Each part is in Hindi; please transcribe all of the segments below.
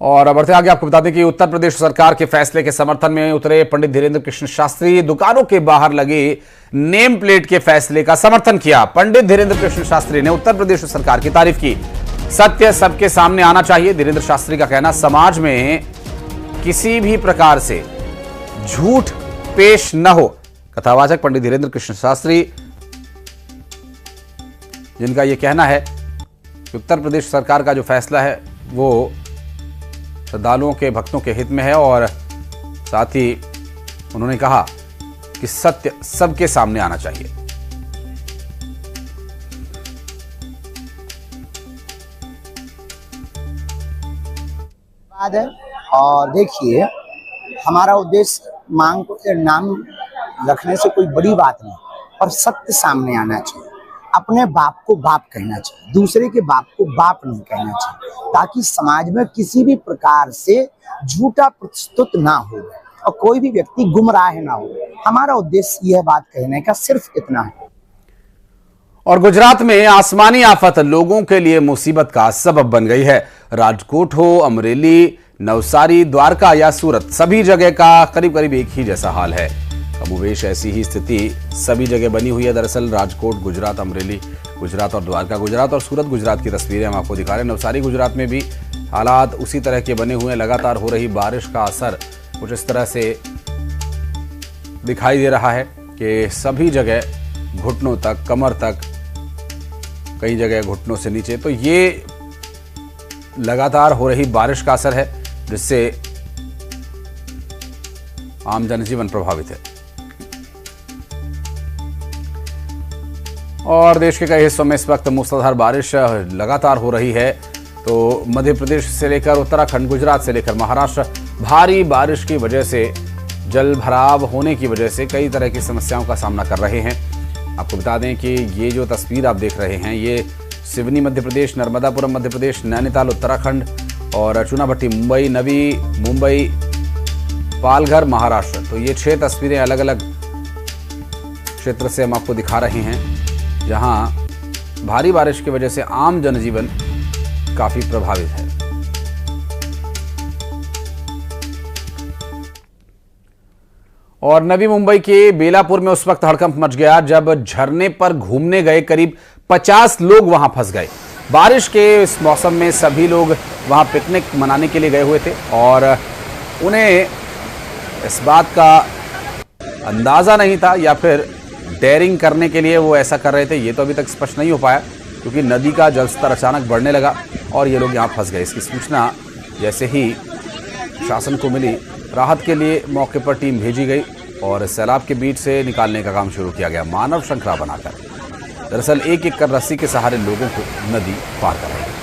और बढ़ते आगे आपको बता दें कि उत्तर प्रदेश सरकार के फैसले के समर्थन में उतरे पंडित धीरेन्द्र कृष्ण शास्त्री दुकानों के बाहर लगे नेम प्लेट के फैसले का समर्थन किया। पंडित धीरेन्द्र कृष्ण शास्त्री ने उत्तर प्रदेश सरकार की तारीफ की। सत्य सबके सामने आना चाहिए। धीरेन्द्र शास्त्री का कहना, समाज में किसी भी प्रकार से झूठ पेश न हो। कथावाचक पंडित धीरेन्द्र कृष्ण शास्त्री, जिनका यह कहना है कि उत्तर प्रदेश सरकार का जो फैसला है वो श्रद्धालुओं के भक्तों के हित में है, और साथ ही उन्होंने कहा कि सत्य सबके सामने आना चाहिए। बात है। और देखिए, हमारा उद्देश्य मांग के नाम रखने से कोई बड़ी बात नहीं, पर सत्य सामने आना चाहिए। अपने बाप को बाप कहना चाहिए, दूसरे के बाप को बाप नहीं कहना चाहिए, ताकि समाज में किसी भी प्रकार से झूठा प्रस्तुत ना हो और कोई भी व्यक्ति गुमराह ना हो। हमारा उद्देश्य यह बात कहने का सिर्फ इतना है। और गुजरात में आसमानी आफत लोगों के लिए मुसीबत का सबब बन गई है। राजकोट हो, अमरेली, नवसारी, द्वारका या सूरत, सभी जगह का करीब करीब एक ही जैसा हाल है। कमोवेश ऐसी ही स्थिति सभी जगह बनी हुई है। दरअसल राजकोट गुजरात, अमरेली गुजरात और द्वारका गुजरात और सूरत गुजरात की तस्वीरें हम आपको दिखा रहे हैं। नवसारी गुजरात में भी हालात उसी तरह के बने हुए हैं। लगातार हो रही बारिश का असर कुछ इस तरह से दिखाई दे रहा है कि सभी जगह घुटनों तक, कमर तक, कई जगह घुटनों से नीचे। तो ये लगातार हो रही बारिश का असर है, जिससे आम जनजीवन प्रभावित है। और देश के कई हिस्सों में इस वक्त मूसलाधार बारिश लगातार हो रही है। तो मध्य प्रदेश से लेकर उत्तराखंड, गुजरात से लेकर महाराष्ट्र, भारी बारिश की वजह से, जल भराव होने की वजह से कई तरह की समस्याओं का सामना कर रहे हैं। आपको बता दें कि ये जो तस्वीर आप देख रहे हैं, ये सिवनी मध्य प्रदेश, नर्मदापुरम मध्य प्रदेश, नैनीताल उत्तराखंड और चूनाभट्टी मुंबई, नवी मुंबई, पालघर महाराष्ट्र। तो ये 6 तस्वीरें अलग अलग क्षेत्र से हम आपको दिखा रहे हैं, जहां भारी बारिश की वजह से आम जनजीवन काफी प्रभावित है। और नवी मुंबई के बेलापुर में उस वक्त हड़कंप मच गया जब झरने पर घूमने गए करीब 50 लोग वहां फंस गए। बारिश के इस मौसम में सभी लोग वहां पिकनिक मनाने के लिए गए हुए थे और उन्हें इस बात का अंदाजा नहीं था या फिर डेयरिंग करने के लिए वो ऐसा कर रहे थे, ये तो अभी तक स्पष्ट नहीं हो पाया, क्योंकि नदी का जलस्तर अचानक बढ़ने लगा और ये लोग यहाँ फंस गए। इसकी सूचना जैसे ही शासन को मिली, राहत के लिए मौके पर टीम भेजी गई और सैलाब के बीच से निकालने का काम शुरू किया गया, मानव श्रृंखला बनाकर। दरअसल एक एक कर रस्सी के सहारे लोगों को नदी पार कराई गई।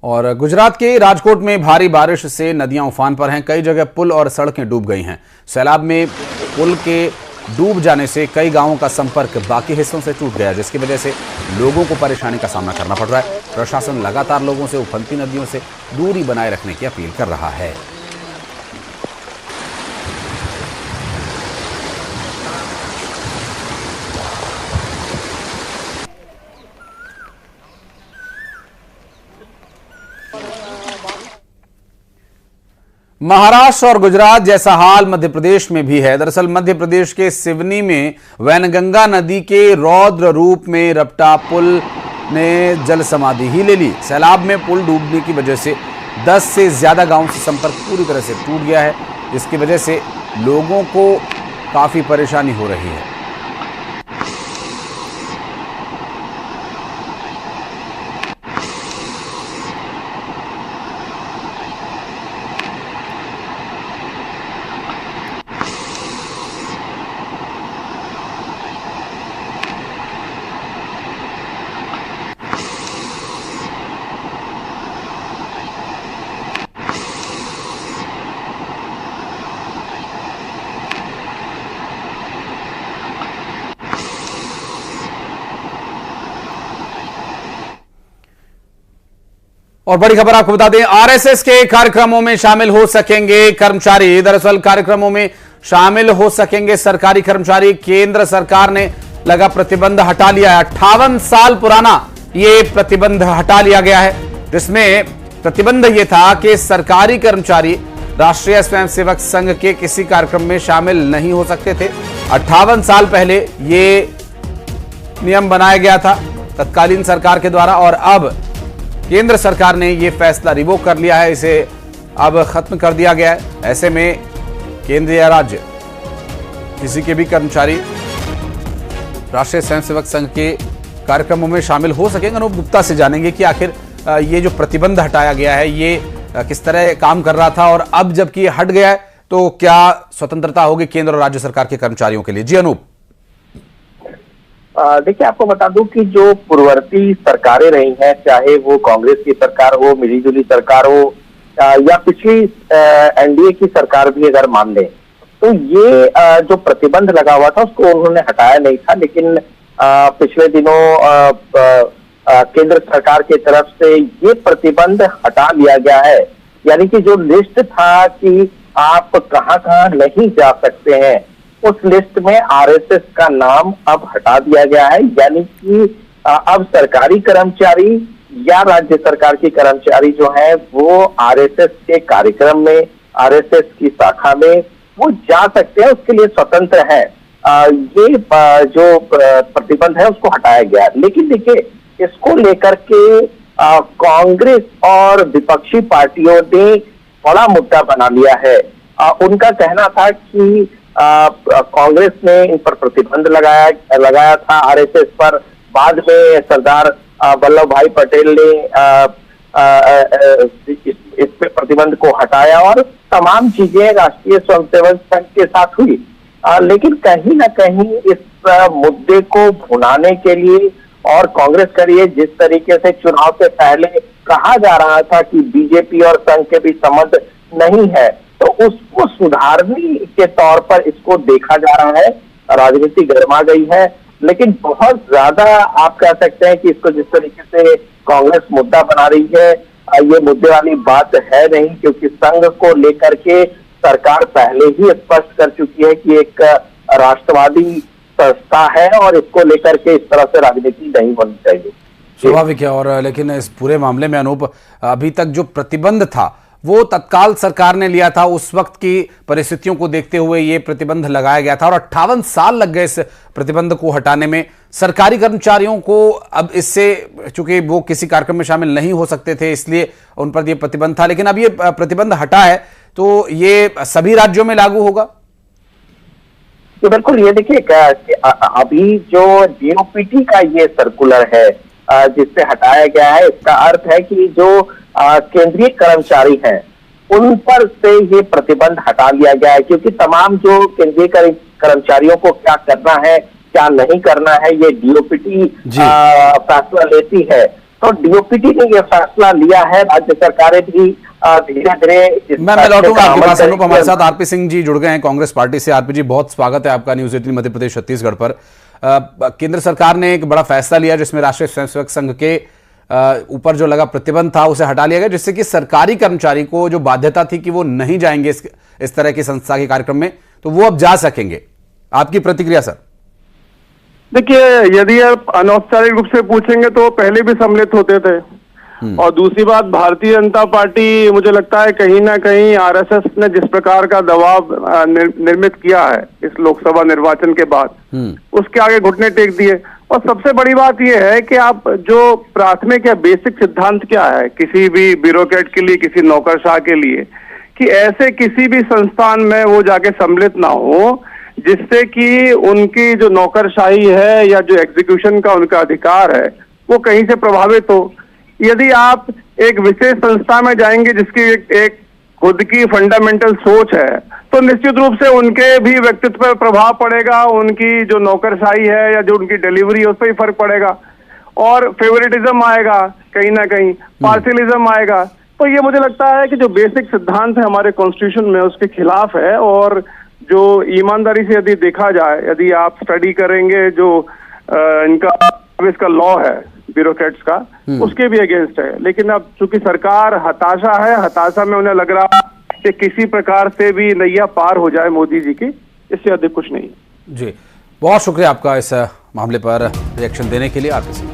और गुजरात के राजकोट में भारी बारिश से नदियां उफान पर हैं। कई जगह पुल और सड़कें डूब गई हैं। सैलाब में पुल के डूब जाने से कई गांवों का संपर्क बाकी हिस्सों से टूट गया, जिसकी वजह से लोगों को परेशानी का सामना करना पड़ रहा है। प्रशासन लगातार लोगों से उफनती नदियों से दूरी बनाए रखने की अपील कर रहा है। महाराष्ट्र और गुजरात जैसा हाल मध्य प्रदेश में भी है। दरअसल मध्य प्रदेश के सिवनी में वैनगंगा नदी के रौद्र रूप में रपटा पुल ने जल समाधि ही ले ली। सैलाब में पुल डूबने की वजह से 10 से ज्यादा गांवों से संपर्क पूरी तरह से टूट गया है, जिसकी वजह से लोगों को काफी परेशानी हो रही है। और बड़ी खबर आपको बता दें, आरएसएस के कार्यक्रमों में शामिल हो सकेंगे कर्मचारी। दरअसल कार्यक्रमों में शामिल हो सकेंगे सरकारी कर्मचारी। केंद्र सरकार ने लगा प्रतिबंध हटा लिया है। 58 साल पुराना ये प्रतिबंध हटा लिया गया है, जिसमें प्रतिबंध ये था कि सरकारी कर्मचारी राष्ट्रीय स्वयंसेवक संघ के किसी कार्यक्रम में शामिल नहीं हो सकते थे। 58 साल पहले ये नियम बनाया गया था तत्कालीन सरकार के द्वारा, और अब केंद्र सरकार ने यह फैसला रिवोक कर लिया है, इसे अब खत्म कर दिया गया है। ऐसे में केंद्र या राज्य किसी के भी कर्मचारी राष्ट्रीय स्वयंसेवक संघ के कार्यक्रमों में शामिल हो सकेंगे। अनूप गुप्ता से जानेंगे कि आखिर ये जो प्रतिबंध हटाया गया है ये किस तरह काम कर रहा था, और अब जबकि हट गया है तो क्या स्वतंत्रता होगी केंद्र और राज्य सरकार के कर्मचारियों के लिए। जी अनूप। देखिए, आपको बता दूं कि जो पूर्ववर्ती सरकारें रही हैं, चाहे वो कांग्रेस की सरकार हो, मिलीजुली सरकार हो, या पिछली एनडीए की सरकार भी अगर मान लें, तो ये जो प्रतिबंध लगा हुआ था उसको उन्होंने हटाया नहीं था। लेकिन पिछले दिनों केंद्र सरकार की तरफ से ये प्रतिबंध हटा लिया गया है। यानी कि जो लिस्ट था कि आप कहां कहां नहीं जा सकते हैं, उस लिस्ट में आरएसएस का नाम अब हटा दिया गया है। यानी कि अब सरकारी कर्मचारी या राज्य सरकार के कर्मचारी जो है वो आरएसएस के कार्यक्रम में, आरएसएस की शाखा में वो जा सकते हैं, उसके लिए स्वतंत्र है। ये जो प्रतिबंध है उसको हटाया गया। लेकिन देखिए, इसको लेकर के कांग्रेस और विपक्षी पार्टियों ने बड़ा मुद्दा बना लिया है। उनका कहना था कि कांग्रेस ने इन पर प्रतिबंध लगाया था आरएसएस पर। बाद में सरदार वल्लभ भाई पटेल ने इस पे प्रतिबंध को हटाया और तमाम चीजें राष्ट्रीय स्वयंसेवक संघ के साथ हुई। लेकिन कहीं ना कहीं इस मुद्दे को भुनाने के लिए और कांग्रेस करिए, जिस तरीके से चुनाव से पहले कहा जा रहा था कि बीजेपी और संघ के बीच संबंध नहीं है, तो उसको सुधारने के तौर पर इसको देखा जा रहा है। राजनीति गर्मा गई है, लेकिन बहुत ज्यादा आप कह सकते हैं कि इसको जिस तरीके से कांग्रेस मुद्दा बना रही है, ये मुद्दे वाली बात है नहीं, क्योंकि संघ को लेकर के सरकार पहले ही स्पष्ट कर चुकी है कि एक राष्ट्रवादी संस्था है और इसको लेकर के इस तरह से राजनीति नहीं होनी चाहिए। स्वाभाविक है। और लेकिन इस पूरे मामले में अनूप, अभी तक जो प्रतिबंध था वो तत्काल सरकार ने लिया था। उस वक्त की परिस्थितियों को देखते हुए ये प्रतिबंध लगाया गया था और 58 साल लग गए इस प्रतिबंध को हटाने में। सरकारी कर्मचारियों को अब इससे, चूंकि वो किसी कार्यक्रम में शामिल नहीं हो सकते थे, इसलिए उन पर यह प्रतिबंध था। लेकिन अब ये प्रतिबंध हटा है तो ये सभी राज्यों में लागू होगा। तो बिल्कुल, ये देखिए अभी जो जीओपीटी का ये सर्कुलर है जिससे हटाया गया है, इसका अर्थ है कि जो केंद्रीय कर्मचारी हैं उन पर से ये प्रतिबंध हटा लिया गया है। क्योंकि तमाम जो केंद्रीय कर्मचारियों को क्या करना है, क्या नहीं करना है, ये डीओपीटी फैसला लेती है। तो डीओपीटी ने ये फैसला लिया है, राज्य सरकारें भी धीरे धीरे। मैं लौटूंगा आपके पास। अनूप, हमारे साथ आरपी सिंह जी जुड़ गए हैं कांग्रेस पार्टी से। आरपी जी, बहुत स्वागत है आपका न्यूज 18 मध्य प्रदेश छत्तीसगढ़ पर। केंद्र सरकार ने एक बड़ा फैसला लिया जिसमें राष्ट्रीय स्वयंसेवक संघ के ऊपर जो लगा प्रतिबंध था उसे हटा लिया गया, जिससे कि सरकारी कर्मचारी को जो बाध्यता थी कि वो नहीं जाएंगे इस तरह की संस्था के कार्यक्रम में, तो वो अब जा सकेंगे। आपकी प्रतिक्रिया सर? देखिए, यदि आप अनौपचारिक रूप से पूछेंगे तो पहले भी सम्मिलित होते थे। और दूसरी बात, भारतीय जनता पार्टी, मुझे लगता है कहीं ना कहीं आरएसएस ने जिस प्रकार का दबाव निर्मित किया है इस लोकसभा निर्वाचन के बाद, उसके आगे घुटने टेक दिए। और सबसे बड़ी बात यह है कि आप जो प्राथमिक या बेसिक सिद्धांत क्या है किसी भी ब्यूरोक्रेट के लिए, किसी नौकरशाह के लिए, कि ऐसे किसी भी संस्थान में वो जाके सम्मिलित ना हो जिससे कि उनकी जो नौकरशाही है या जो एग्जीक्यूशन का उनका अधिकार है वो कहीं से प्रभावित हो। यदि आप एक विशेष संस्था में जाएंगे जिसकी एक खुद की फंडामेंटल सोच है, तो निश्चित रूप से उनके भी व्यक्तित्व पर प्रभाव पड़ेगा, उनकी जो नौकरशाही है या जो उनकी डिलीवरी है उस पर ही फर्क पड़ेगा, और फेवरेटिज्म आएगा, कहीं ना कहीं पार्शियलिज्म आएगा। तो ये मुझे लगता है कि जो बेसिक सिद्धांत है हमारे कॉन्स्टिट्यूशन में उसके खिलाफ है। और जो ईमानदारी से यदि देखा जाए, यदि आप स्टडी करेंगे जो इनका लॉ है, ब्यूरोक्रेट्स का, उसके भी अगेंस्ट है। लेकिन अब चूंकि सरकार हताशा है, हताशा में उन्हें लग रहा कि किसी प्रकार से भी नैया पार हो जाए मोदी जी की, इससे अधिक कुछ नहीं। जी, बहुत शुक्रिया आपका इस मामले पर रिएक्शन देने के लिए आरपी सिंह।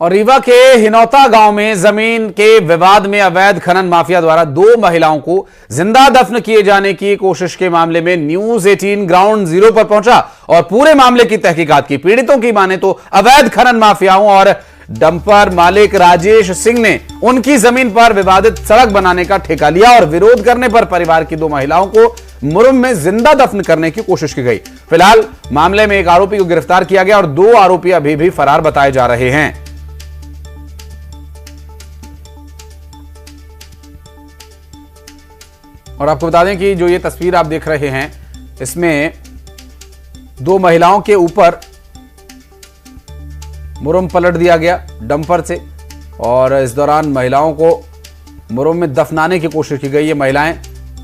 और रीवा के हिनौता गांव में जमीन के विवाद में अवैध खनन माफिया द्वारा 2 महिलाओं को जिंदा दफन किए जाने की कोशिश के मामले में न्यूज 18 ग्राउंड जीरो पर पहुंचा और पूरे मामले की तहकीकात की। पीड़ितों की माने तो अवैध खनन माफियाओं और डंपर मालिक राजेश सिंह ने उनकी जमीन पर विवादित सड़क बनाने का ठेका लिया और विरोध करने पर परिवार की 2 महिलाओं को मुरुम में जिंदा दफन करने की कोशिश की गई। फिलहाल मामले में एक आरोपी को गिरफ्तार किया गया और 2 आरोपी अभी भी फरार बताए जा रहे हैं। और आपको बता दें कि जो ये तस्वीर आप देख रहे हैं, इसमें 2 महिलाओं के ऊपर मुरुम पलट दिया गया डंपर से और इस दौरान महिलाओं को मुरुम में दफनाने की कोशिश की गई। ये महिलाएं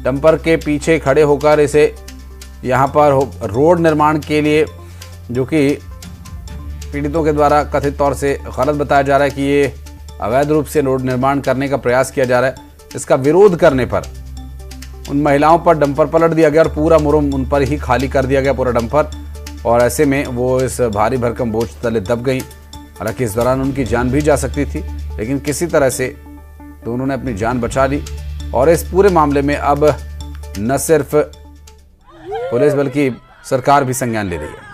डंपर के पीछे खड़े होकर इसे यहां पर रोड निर्माण के लिए, जो कि पीड़ितों के द्वारा कथित तौर से गलत बताया जा रहा है कि ये अवैध रूप से रोड निर्माण करने का प्रयास किया जा रहा है, इसका विरोध करने पर उन महिलाओं पर डंपर पलट दिया गया और पूरा मुरुम उन पर ही खाली कर दिया गया, पूरा डंपर। और ऐसे में वो इस भारी भरकम बोझ तले दब गई। हालांकि इस दौरान उनकी जान भी जा सकती थी, लेकिन किसी तरह से दोनों ने अपनी जान बचा ली। और इस पूरे मामले में अब न सिर्फ पुलिस बल्कि सरकार भी संज्ञान ले रही है।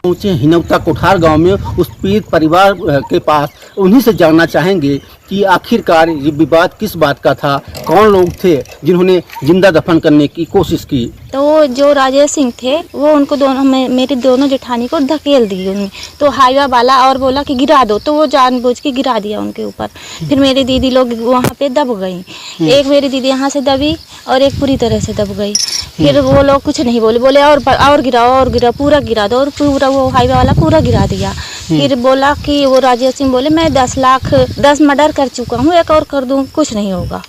पहुंचे हिनौता कोठार गांव में उस पीड़ित परिवार के पास, उन्हीं से जानना चाहेंगे कि आखिरकार ये विवाद किस बात का था, कौन लोग थे जिन्होंने जिंदा दफन करने की कोशिश की। तो जो राजेश सिंह थे वो उनको दोनों मेरी दोनों जेठानी को धकेल दी उन्हें, तो हाईवा वाला और बोला कि गिरा दो, तो वो जानबूझ के गिरा दिया उनके ऊपर। फिर मेरी दीदी लोग वहाँ पे दब गई, एक मेरी दीदी यहाँ से दबी और एक पूरी तरह से दब गई। फिर वो लोग कुछ नहीं बोले और गिरा पूरा गिरा दो, और पूरा वो हाईवा वाला पूरा गिरा दिया। फिर बोला कि वो राजेश सिंह बोले मैं 10 मर्डर कर चुका हूँ, एक और कर दूँ कुछ नहीं होगा,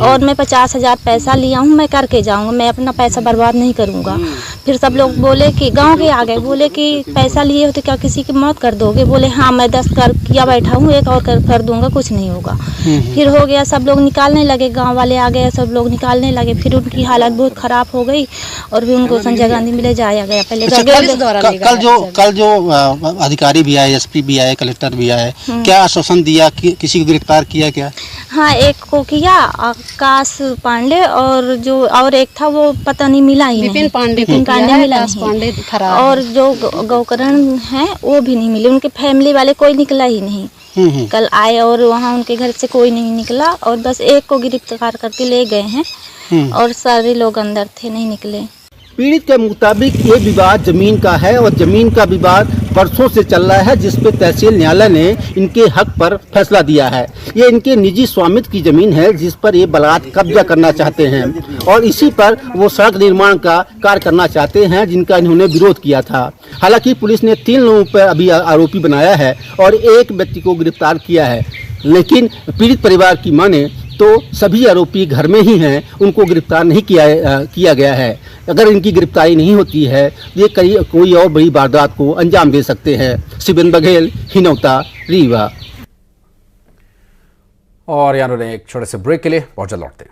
और मैं 50,000 पैसा लिया हूँ, मैं करके जाऊँगा, मैं अपना पैसा बर्बाद नहीं करूँगा। फिर सब लोग बोले कि गांव के आ गए, बोले कि पैसा लिए हो तो क्या किसी की मौत कर दोगे? बोले हाँ मैं 10 कर किया बैठा हूँ, एक और कर दूंगा, कुछ नहीं होगा। फिर हो गया, सब लोग निकालने लगे, गाँव वाले आ गए, सब लोग निकालने लगे। फिर उनकी हालत बहुत खराब हो गई और फिर उनको संजय गांधी में ले जाया गया। पहले कल जो अधिकारी भी आए, एसपी भी आए, कलेक्टर भी आए, क्या आश्वासन दिया कि किसी को गिरफ्तार किया क्या? हाँ, एक को किया आकाश पांडे, और एक था वो पता नहीं मिला ही नहीं, विपिन पांडे मिला नहीं, और जो गौकरण है वो भी नहीं मिले, उनके फैमिली वाले कोई निकला ही नहीं। कल आए और वहाँ उनके घर से कोई नहीं निकला और बस एक को गिरफ्तार करके ले गए हैं और सारे लोग अंदर थे, नहीं निकले। पीड़ित के मुताबिक ये विवाद जमीन का है और जमीन का विवाद वर्षों से चल रहा है, जिस पे तहसील न्यायालय ने इनके हक पर फैसला दिया है। ये इनके निजी स्वामित्व की जमीन है जिस पर ये बलात् कब्जा करना चाहते हैं और इसी पर वो सड़क निर्माण का कार्य करना चाहते हैं जिनका इन्होंने विरोध किया था। हालांकि पुलिस ने 3 लोगों पर अभी आरोपी बनाया है और एक व्यक्ति को गिरफ्तार किया है, लेकिन पीड़ित परिवार की माने तो सभी आरोपी घर में ही हैं, उनको गिरफ्तार नहीं किया गया है। अगर इनकी गिरफ्तारी नहीं होती है ये कोई और बड़ी वारदात को अंजाम दे सकते हैं। शिवेंद्र बघेल, हिनौता, रीवा। और यार एक छोटे से ब्रेक के लिए बहुत जल्द लौटते हैं।